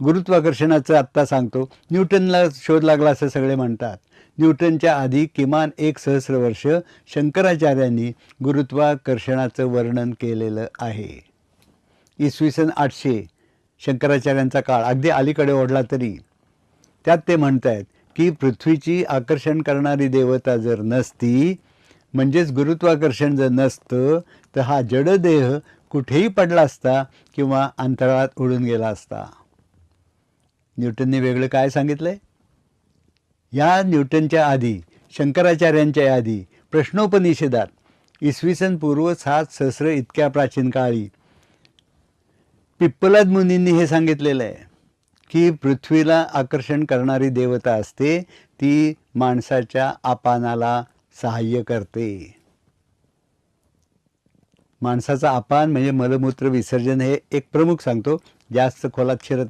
गुरुत्वाकर्षणाचं आत्ता सांगतो. न्यूटनला शोध लागला असं सगळे म्हणतात. न्यूटनच्या आधी किमान 1,000 वर्ष शंकराचार्यांनी गुरुत्वाकर्षणाचं वर्णन केलेलं आहे. इसवी सन 800 शंकराचार्यांचा काळ अगदी अलीकडे ओढला तरी त्यात ते म्हणत आहेत की पृथ्वीची आकर्षण करणारी देवता जर नसती, म्हणजेच गुरुत्वाकर्षण जर नसतं, तर हा जडदेह कुठेही पडला असता किंवा अंतराळात उडून गेला असता. न्यूटनने वेगळं काय सांगितलंय? या न्यूटनच्या आधी, शंकराचार्यांच्या आधी प्रश्नोपनिषदात इसवी सन पूर्व 7 सहस्र इतक्या प्राचीन काळी पिप्पलाद मुनींनी हे सांगितलेलं आहे की पृथ्वीला आकर्षण करणारी देवता असते, ती माणसाच्या आपानाला सहाय्य करते. माणसाचा आपान म्हणजे मलमूत्र विसर्जन हे एक प्रमुख सांगतो, जास्त खोलात शिरत